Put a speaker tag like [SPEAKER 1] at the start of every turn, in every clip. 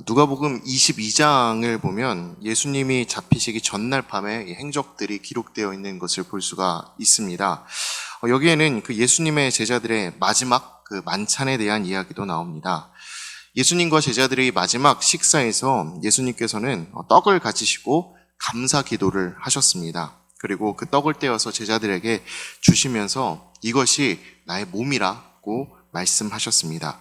[SPEAKER 1] 누가복음 22장을 보면 예수님이 잡히시기 전날 밤에 이 행적들이 기록되어 있는 것을 볼 수가 있습니다. 여기에는 그 예수님의 제자들의 마지막 그 만찬에 대한 이야기도 나옵니다. 예수님과 제자들의 마지막 식사에서 예수님께서는 떡을 가지시고 감사 기도를 하셨습니다. 그리고 그 떡을 떼어서 제자들에게 주시면서 이것이 나의 몸이라고 말씀하셨습니다.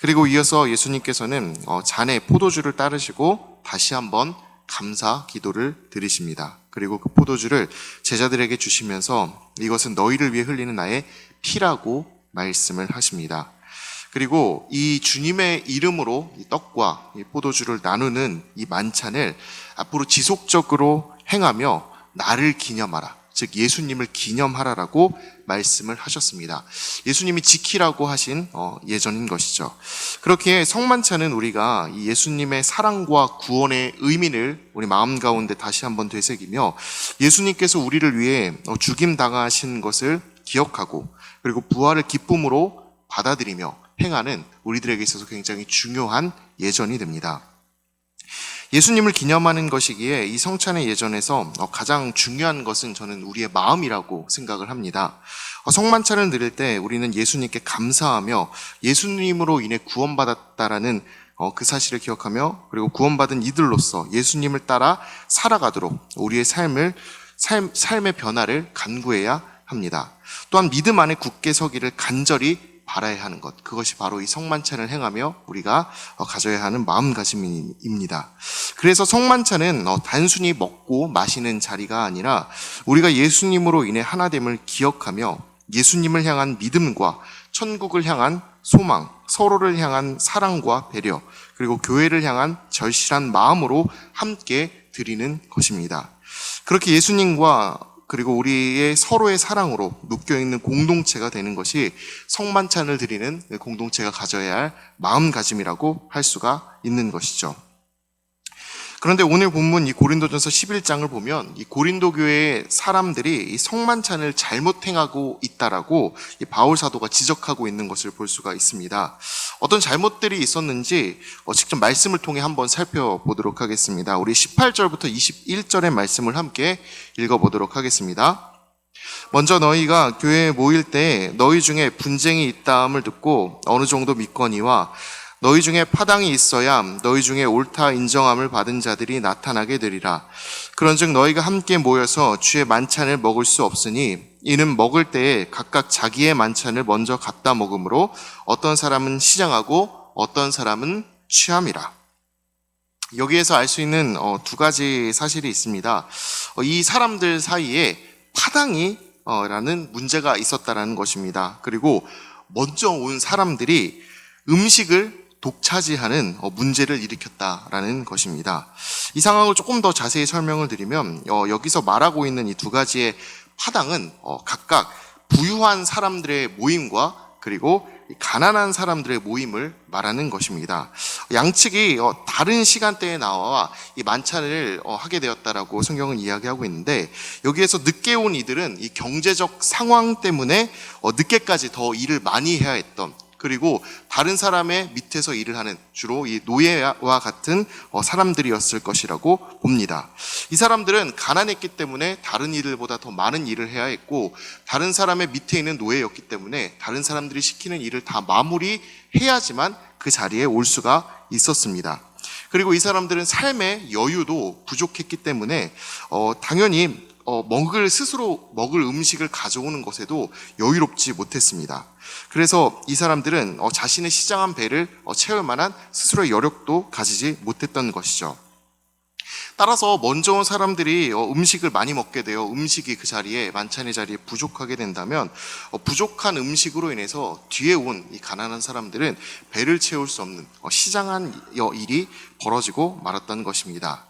[SPEAKER 1] 그리고 이어서 예수님께서는 잔에 포도주를 따르시고 다시 한번 감사 기도를 드리십니다. 그리고 그 포도주를 제자들에게 주시면서 이것은 너희를 위해 흘리는 나의 피라고 말씀을 하십니다. 그리고 이 주님의 이름으로 이 떡과 이 포도주를 나누는 이 만찬을 앞으로 지속적으로 행하며 나를 기념하라, 즉 예수님을 기념하라라고 말씀을 하셨습니다. 예수님이 지키라고 하신 예전인 것이죠. 그렇게 성만찬은 우리가 이 예수님의 사랑과 구원의 의미를 우리 마음 가운데 다시 한번 되새기며 예수님께서 우리를 위해 죽임 당하신 것을 기억하고 그리고 부활을 기쁨으로 받아들이며 행하는 우리들에게 있어서 굉장히 중요한 예전이 됩니다. 예수님을 기념하는 것이기에 이 성찬의 예전에서 가장 중요한 것은 저는 우리의 마음이라고 생각을 합니다. 성만찬을 드릴 때 우리는 예수님께 감사하며 예수님으로 인해 구원받았다라는 그 사실을 기억하며 그리고 구원받은 이들로서 예수님을 따라 살아가도록 우리의 삶의 변화를 간구해야 합니다. 또한 믿음 안에 굳게 서기를 간절히 바라야 하는 것, 그것이 바로 이 성만찬을 행하며 우리가 가져야 하는 마음가짐입니다. 그래서 성만찬은 단순히 먹고 마시는 자리가 아니라 우리가 예수님으로 인해 하나됨을 기억하며 예수님을 향한 믿음과 천국을 향한 소망, 서로를 향한 사랑과 배려, 그리고 교회를 향한 절실한 마음으로 함께 드리는 것입니다. 그렇게 예수님과 그리고 우리의 서로의 사랑으로 묶여있는 공동체가 되는 것이 성만찬을 드리는 공동체가 가져야 할 마음가짐이라고 할 수가 있는 것이죠. 그런데 오늘 본문 이 고린도전서 11장을 보면 이 고린도 교회의 사람들이 이 성만찬을 잘못 행하고 있다라고 이 바울 사도가 지적하고 있는 것을 볼 수가 있습니다. 어떤 잘못들이 있었는지 직접 말씀을 통해 한번 살펴보도록 하겠습니다. 우리 18절부터 21절의 말씀을 함께 읽어보도록 하겠습니다. 먼저 너희가 교회에 모일 때 너희 중에 분쟁이 있다함을 듣고 어느 정도 믿거니와 너희 중에 파당이 있어야 너희 중에 옳다 인정함을 받은 자들이 나타나게 되리라. 그런즉 너희가 함께 모여서 주의 만찬을 먹을 수 없으니 이는 먹을 때에 각각 자기의 만찬을 먼저 갖다 먹으므로 어떤 사람은 시장하고 어떤 사람은 취함이라. 여기에서 알 수 있는 두 가지 사실이 있습니다. 이 사람들 사이에 파당이 라는 문제가 있었다라는 것입니다. 그리고 먼저 온 사람들이 음식을 독차지하는 문제를 일으켰다라는 것입니다. 이 상황을 조금 더 자세히 설명을 드리면 여기서 말하고 있는 이 두 가지의 파당은 각각 부유한 사람들의 모임과 그리고 가난한 사람들의 모임을 말하는 것입니다. 양측이 다른 시간대에 나와 이 만찬을 하게 되었다라고 성경은 이야기하고 있는데 여기에서 늦게 온 이들은 이 경제적 상황 때문에 늦게까지 더 일을 많이 해야 했던, 그리고 다른 사람의 밑에서 일을 하는 주로 이 노예와 같은 사람들이었을 것이라고 봅니다. 이 사람들은 가난했기 때문에 다른 이들보다 더 많은 일을 해야 했고 다른 사람의 밑에 있는 노예였기 때문에 다른 사람들이 시키는 일을 다 마무리해야지만 그 자리에 올 수가 있었습니다. 그리고 이 사람들은 삶의 여유도 부족했기 때문에 당연히 스스로 먹을 음식을 가져오는 것에도 여유롭지 못했습니다. 그래서 이 사람들은 자신의 시장한 배를 채울 만한 스스로의 여력도 가지지 못했던 것이죠. 따라서 먼저 온 사람들이 음식을 많이 먹게 되어 음식이 그 자리에, 만찬의 자리에 부족하게 된다면 부족한 음식으로 인해서 뒤에 온 이 가난한 사람들은 배를 채울 수 없는 시장한 일이 벌어지고 말았다는 것입니다.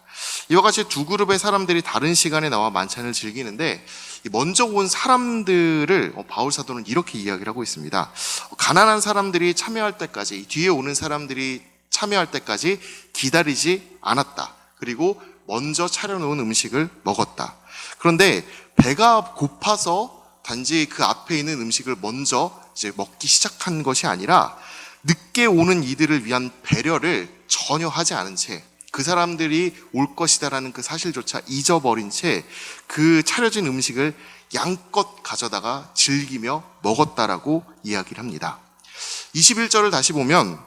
[SPEAKER 1] 이와 같이 두 그룹의 사람들이 다른 시간에 나와 만찬을 즐기는데 먼저 온 사람들을 바울 사도는 이렇게 이야기를 하고 있습니다. 가난한 사람들이 참여할 때까지, 뒤에 오는 사람들이 참여할 때까지 기다리지 않았다. 그리고 먼저 차려놓은 음식을 먹었다. 그런데 배가 고파서 단지 그 앞에 있는 음식을 먼저 이제 먹기 시작한 것이 아니라 늦게 오는 이들을 위한 배려를 전혀 하지 않은 채, 그 사람들이 올 것이다라는 그 사실조차 잊어버린 채 그 차려진 음식을 양껏 가져다가 즐기며 먹었다라고 이야기를 합니다. 21절을 다시 보면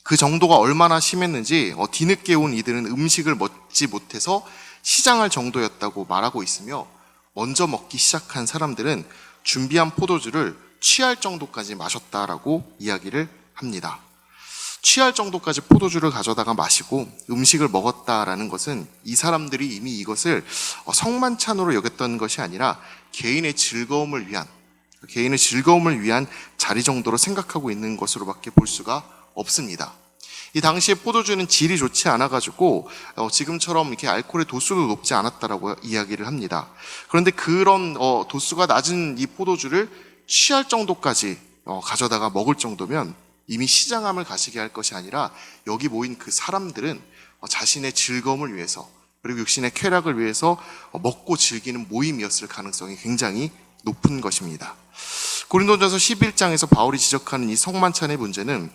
[SPEAKER 1] 그 정도가 얼마나 심했는지 뒤늦게 온 이들은 음식을 먹지 못해서 시장할 정도였다고 말하고 있으며, 먼저 먹기 시작한 사람들은 준비한 포도주를 취할 정도까지 마셨다라고 이야기를 합니다. 취할 정도까지 포도주를 가져다가 마시고 음식을 먹었다라는 것은 이 사람들이 이미 이것을 성만찬으로 여겼던 것이 아니라 개인의 즐거움을 위한 자리 정도로 생각하고 있는 것으로밖에 볼 수가 없습니다. 이 당시에 포도주는 질이 좋지 않아가지고 지금처럼 이렇게 알코올의 도수도 높지 않았다라고 이야기를 합니다. 그런데 그런 도수가 낮은 이 포도주를 취할 정도까지 가져다가 먹을 정도면 이미 시장함을 가시게 할 것이 아니라 여기 모인 그 사람들은 자신의 즐거움을 위해서, 그리고 육신의 쾌락을 위해서 먹고 즐기는 모임이었을 가능성이 굉장히 높은 것입니다. 고린도전서 11장에서 바울이 지적하는 이 성만찬의 문제는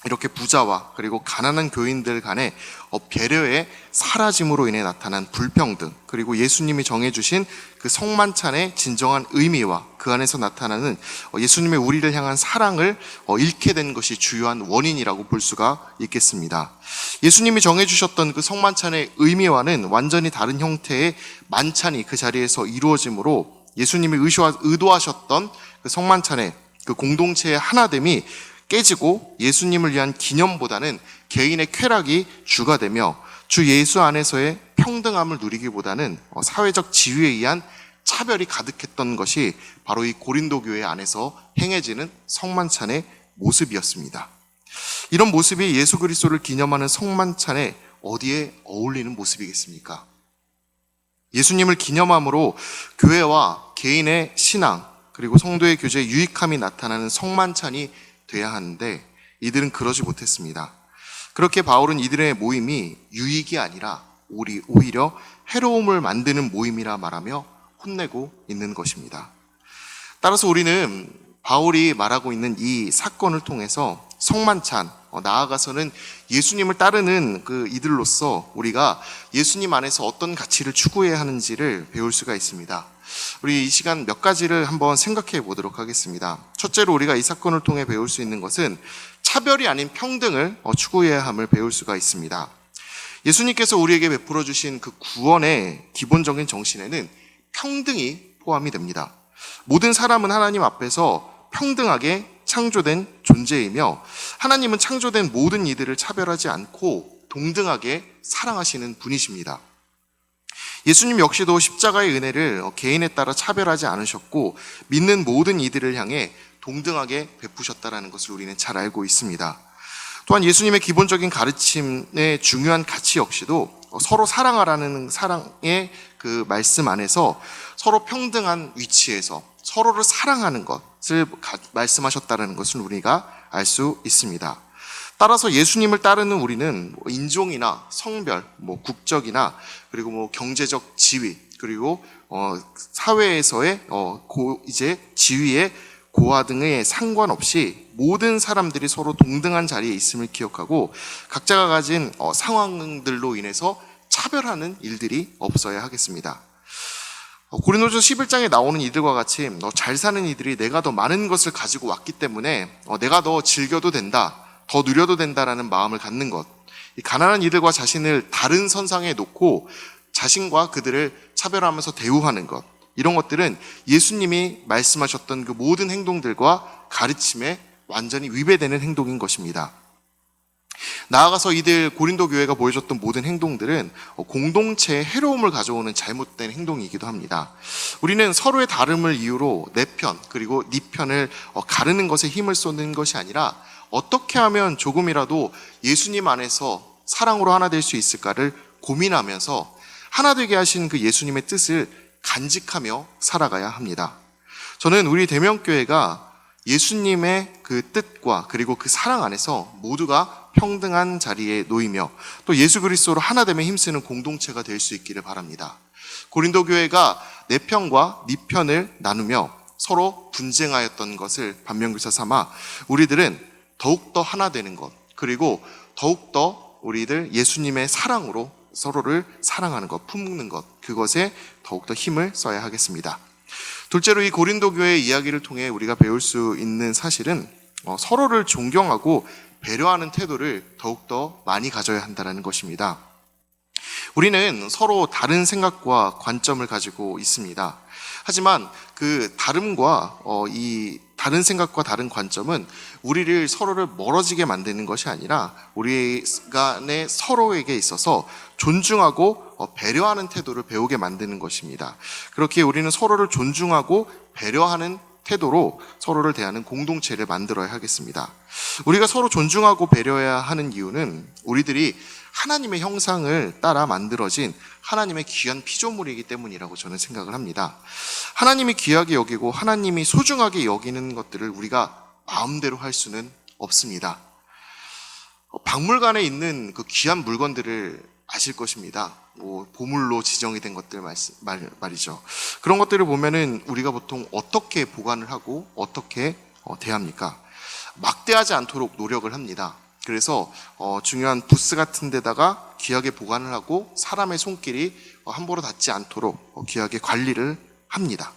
[SPEAKER 1] 이렇게 부자와 그리고 가난한 교인들 간의 배려의 사라짐으로 인해 나타난 불평등, 그리고 예수님이 정해주신 그 성만찬의 진정한 의미와 그 안에서 나타나는 예수님의 우리를 향한 사랑을 잃게 된 것이 주요한 원인이라고 볼 수가 있겠습니다. 예수님이 정해주셨던 그 성만찬의 의미와는 완전히 다른 형태의 만찬이 그 자리에서 이루어지므로 예수님이 의도하셨던 그 성만찬의 그 공동체의 하나됨이 깨지고 예수님을 위한 기념보다는 개인의 쾌락이 주가 되며 주 예수 안에서의 평등함을 누리기보다는 사회적 지위에 의한 차별이 가득했던 것이 바로 이 고린도 교회 안에서 행해지는 성만찬의 모습이었습니다. 이런 모습이 예수 그리스도를 기념하는 성만찬에 어디에 어울리는 모습이겠습니까? 예수님을 기념함으로 교회와 개인의 신앙 그리고 성도의 교제의 유익함이 나타나는 성만찬이 돼야 하는데 이들은 그러지 못했습니다. 그렇게 바울은 이들의 모임이 유익이 아니라 오히려 해로움을 만드는 모임이라 말하며 혼내고 있는 것입니다. 따라서 우리는 바울이 말하고 있는 이 사건을 통해서 성만찬, 나아가서는 예수님을 따르는 그 이들로서 우리가 예수님 안에서 어떤 가치를 추구해야 하는지를 배울 수가 있습니다. 우리 이 시간 몇 가지를 한번 생각해 보도록 하겠습니다. 첫째로 우리가 이 사건을 통해 배울 수 있는 것은 차별이 아닌 평등을 추구해야 함을 배울 수가 있습니다. 예수님께서 우리에게 베풀어 주신 그 구원의 기본적인 정신에는 평등이 포함이 됩니다. 모든 사람은 하나님 앞에서 평등하게 창조된 존재이며 하나님은 창조된 모든 이들을 차별하지 않고 동등하게 사랑하시는 분이십니다. 예수님 역시도 십자가의 은혜를 개인에 따라 차별하지 않으셨고 믿는 모든 이들을 향해 동등하게 베푸셨다는 것을 우리는 잘 알고 있습니다. 또한 예수님의 기본적인 가르침의 중요한 가치 역시도 서로 사랑하라는 사랑의 그 말씀 안에서 서로 평등한 위치에서 서로를 사랑하는 것을 말씀하셨다는 것을 우리가 알 수 있습니다. 따라서 예수님을 따르는 우리는 인종이나 성별, 국적이나 그리고 경제적 지위, 그리고 사회에서의 이제 지위의 고하 등에 상관없이 모든 사람들이 서로 동등한 자리에 있음을 기억하고 각자가 가진 상황들로 인해서 차별하는 일들이 없어야 하겠습니다. 고린도전서 11장에 나오는 이들과 같이 잘 사는 이들이 내가 더 많은 것을 가지고 왔기 때문에 내가 더 즐겨도 된다, 더 누려도 된다라는 마음을 갖는 것, 이 가난한 이들과 자신을 다른 선상에 놓고 자신과 그들을 차별하면서 대우하는 것, 이런 것들은 예수님이 말씀하셨던 그 모든 행동들과 가르침에 완전히 위배되는 행동인 것입니다. 나아가서 이들 고린도 교회가 보여줬던 모든 행동들은 공동체의 해로움을 가져오는 잘못된 행동이기도 합니다. 우리는 서로의 다름을 이유로 내 편 그리고 네 편을 가르는 것에 힘을 쏟는 것이 아니라 어떻게 하면 조금이라도 예수님 안에서 사랑으로 하나 될 수 있을까를 고민하면서 하나 되게 하신 그 예수님의 뜻을 간직하며 살아가야 합니다. 저는 우리 대명교회가 예수님의 그 뜻과 그리고 그 사랑 안에서 모두가 평등한 자리에 놓이며 또 예수 그리스도로 하나됨에 힘쓰는 공동체가 될 수 있기를 바랍니다. 고린도 교회가 내 편과 네 편을 나누며 서로 분쟁하였던 것을 반면교사 삼아 우리들은 더욱더 하나 되는 것, 그리고 더욱더 우리들 예수님의 사랑으로 서로를 사랑하는 것, 품는 것, 그것에 더욱더 힘을 써야 하겠습니다. 둘째로 이 고린도 교회의 이야기를 통해 우리가 배울 수 있는 사실은 서로를 존경하고 배려하는 태도를 더욱더 많이 가져야 한다는 것입니다. 우리는 서로 다른 생각과 관점을 가지고 있습니다. 하지만 그 이 다른 생각과 다른 관점은 우리를 서로를 멀어지게 만드는 것이 아니라 우리 간에 서로에게 있어서 존중하고 배려하는 태도를 배우게 만드는 것입니다. 그렇게 우리는 서로를 존중하고 배려하는 태도로 서로를 대하는 공동체를 만들어야 하겠습니다. 우리가 서로 존중하고 배려해야 하는 이유는 우리들이 하나님의 형상을 따라 만들어진 하나님의 귀한 피조물이기 때문이라고 저는 생각을 합니다. 하나님이 귀하게 여기고 하나님이 소중하게 여기는 것들을 우리가 마음대로 할 수는 없습니다. 박물관에 있는 그 귀한 물건들을 아실 것입니다. 보물로 지정이 된 것들 말이죠. 그런 것들을 보면은 우리가 보통 어떻게 보관을 하고 어떻게 대합니까? 막대하지 않도록 노력을 합니다. 그래서 중요한 부스 같은 데다가 귀하게 보관을 하고 사람의 손길이 함부로 닿지 않도록 귀하게 관리를 합니다.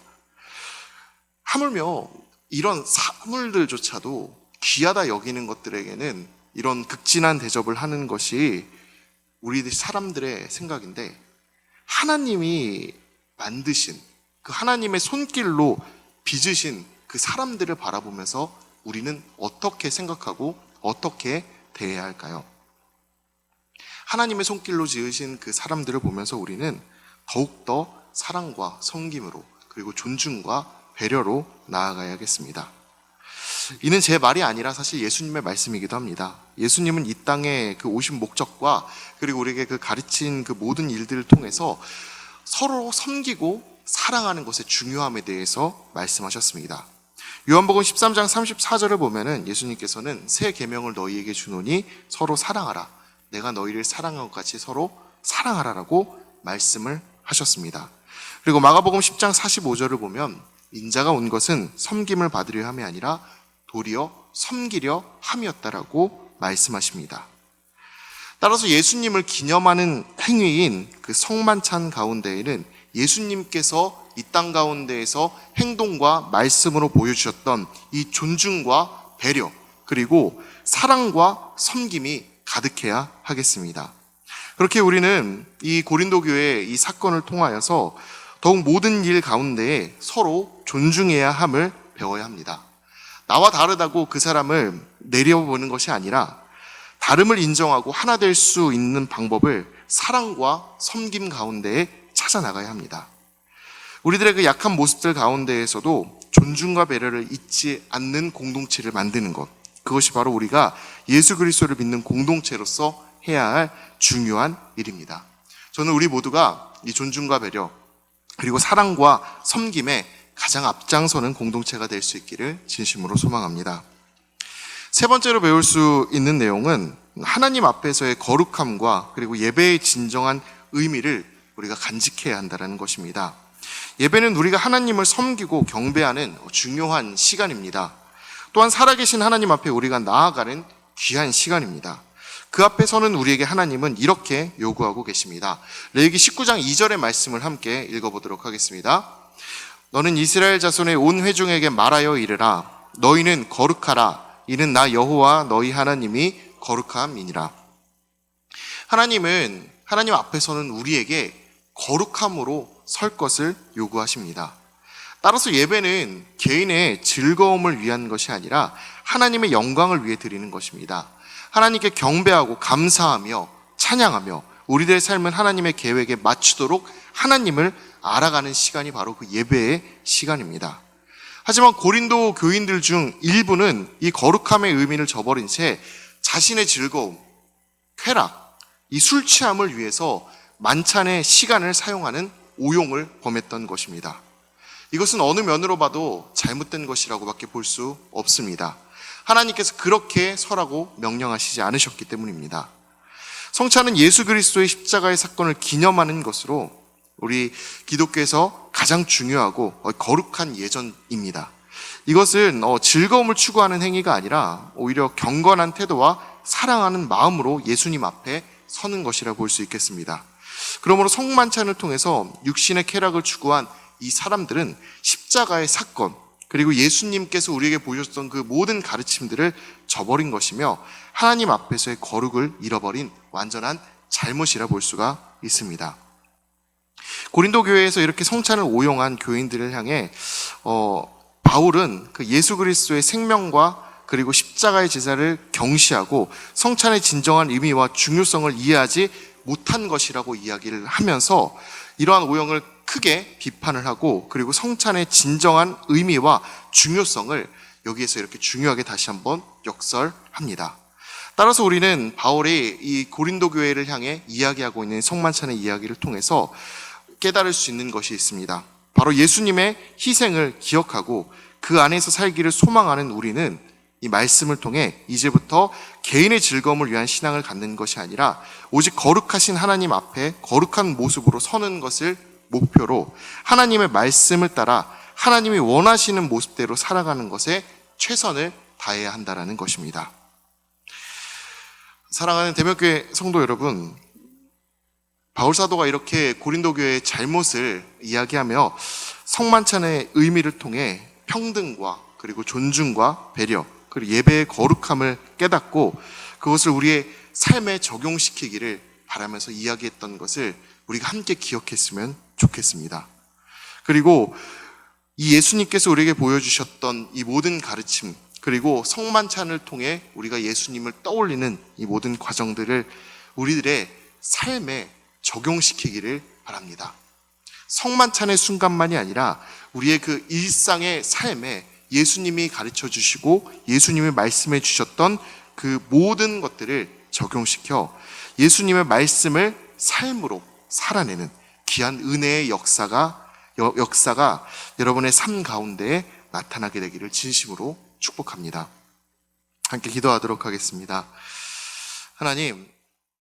[SPEAKER 1] 하물며 이런 사물들조차도 귀하다 여기는 것들에게는 이런 극진한 대접을 하는 것이 우리들 사람들의 생각인데, 하나님이 만드신 그 하나님의 손길로 빚으신 그 사람들을 바라보면서 우리는 어떻게 생각하고 어떻게 대해야 할까요? 하나님의 손길로 지으신 그 사람들을 보면서 우리는 더욱더 사랑과 섬김으로, 그리고 존중과 배려로 나아가야겠습니다. 이는 제 말이 아니라 사실 예수님의 말씀이기도 합니다. 예수님은 이 땅에 그 오신 목적과 그리고 우리에게 그 가르친 그 모든 일들을 통해서 서로 섬기고 사랑하는 것의 중요함에 대해서 말씀하셨습니다. 요한복음 13장 34절을 보면은 예수님께서는 새 계명을 너희에게 주노니 서로 사랑하라. 내가 너희를 사랑한 것 같이 서로 사랑하라라고 말씀을 하셨습니다. 그리고 마가복음 10장 45절을 보면 인자가 온 것은 섬김을 받으려 함이 아니라 도리어 섬기려 함이었다라고 말씀하십니다. 따라서 예수님을 기념하는 행위인 그 성만찬 가운데에는 예수님께서 이 땅 가운데에서 행동과 말씀으로 보여주셨던 이 존중과 배려, 그리고 사랑과 섬김이 가득해야 하겠습니다. 그렇게 우리는 이 고린도 교회의 이 사건을 통하여서 더욱 모든 일 가운데에 서로 존중해야 함을 배워야 합니다. 나와 다르다고 그 사람을 내려보는 것이 아니라 다름을 인정하고 하나 될 수 있는 방법을 사랑과 섬김 가운데에 찾아 나가야 합니다. 우리들의 그 약한 모습들 가운데에서도 존중과 배려를 잊지 않는 공동체를 만드는 것, 그것이 바로 우리가 예수 그리스도를 믿는 공동체로서 해야 할 중요한 일입니다. 저는 우리 모두가 이 존중과 배려, 그리고 사랑과 섬김에 가장 앞장서는 공동체가 될 수 있기를 진심으로 소망합니다. 세 번째로 배울 수 있는 내용은 하나님 앞에서의 거룩함과 그리고 예배의 진정한 의미를 우리가 간직해야 한다는 것입니다. 예배는 우리가 하나님을 섬기고 경배하는 중요한 시간입니다. 또한 살아계신 하나님 앞에 우리가 나아가는 귀한 시간입니다. 그 앞에 서는 우리에게 하나님은 이렇게 요구하고 계십니다. 레위기 19장 2절의 말씀을 함께 읽어보도록 하겠습니다. 너는 이스라엘 자손의 온 회중에게 말하여 이르라. 너희는 거룩하라. 이는 나 여호와 너희 하나님이 거룩함이니라. 하나님 앞에서는 우리에게 거룩함으로 설 것을 요구하십니다. 따라서 예배는 개인의 즐거움을 위한 것이 아니라 하나님의 영광을 위해 드리는 것입니다. 하나님께 경배하고 감사하며 찬양하며 우리들의 삶은 하나님의 계획에 맞추도록 하나님을 알아가는 시간이 바로 그 예배의 시간입니다. 하지만 고린도 교인들 중 일부는 이 거룩함의 의미를 저버린 채 자신의 즐거움, 쾌락, 이 술 취함을 위해서 만찬의 시간을 사용하는 오용을 범했던 것입니다. 이것은 어느 면으로 봐도 잘못된 것이라고밖에 볼 수 없습니다. 하나님께서 그렇게 설하고 명령하시지 않으셨기 때문입니다. 성찬은 예수 그리스도의 십자가의 사건을 기념하는 것으로 우리 기독교에서 가장 중요하고 거룩한 예전입니다. 이것은 즐거움을 추구하는 행위가 아니라 오히려 경건한 태도와 사랑하는 마음으로 예수님 앞에 서는 것이라 볼 수 있겠습니다. 그러므로 성만찬을 통해서 육신의 쾌락을 추구한 이 사람들은 십자가의 사건, 그리고 예수님께서 우리에게 보여줬던 그 모든 가르침들을 저버린 것이며 하나님 앞에서의 거룩을 잃어버린 완전한 잘못이라 볼 수가 있습니다. 고린도 교회에서 이렇게 성찬을 오용한 교인들을 향해 바울은 그 예수 그리스도의 생명과 그리고 십자가의 제사를 경시하고 성찬의 진정한 의미와 중요성을 이해하지 못한 것이라고 이야기를 하면서 이러한 오용을 크게 비판을 하고, 그리고 성찬의 진정한 의미와 중요성을 여기에서 이렇게 중요하게 다시 한번 역설합니다. 따라서 우리는 바울이 이 고린도 교회를 향해 이야기하고 있는 성만찬의 이야기를 통해서 깨달을 수 있는 것이 있습니다. 바로 예수님의 희생을 기억하고 그 안에서 살기를 소망하는 우리는 이 말씀을 통해 이제부터 개인의 즐거움을 위한 신앙을 갖는 것이 아니라 오직 거룩하신 하나님 앞에 거룩한 모습으로 서는 것을 목표로 하나님의 말씀을 따라 하나님이 원하시는 모습대로 살아가는 것에 최선을 다해야 한다는 것입니다. 사랑하는 대명교회 성도 여러분, 바울사도가 이렇게 고린도 교회의 잘못을 이야기하며 성만찬의 의미를 통해 평등과 그리고 존중과 배려, 그리고 예배의 거룩함을 깨닫고 그것을 우리의 삶에 적용시키기를 바라면서 이야기했던 것을 우리가 함께 기억했으면 좋겠습니다. 그리고 이 예수님께서 우리에게 보여주셨던 이 모든 가르침, 그리고 성만찬을 통해 우리가 예수님을 떠올리는 이 모든 과정들을 우리들의 삶에 적용시키기를 바랍니다. 성만찬의 순간만이 아니라 우리의 그 일상의 삶에 예수님이 가르쳐 주시고 예수님이 말씀해 주셨던 그 모든 것들을 적용시켜 예수님의 말씀을 삶으로 살아내는 귀한 은혜의 역사가 여러분의 삶 가운데에 나타나게 되기를 진심으로 축복합니다. 함께 기도하도록 하겠습니다. 하나님,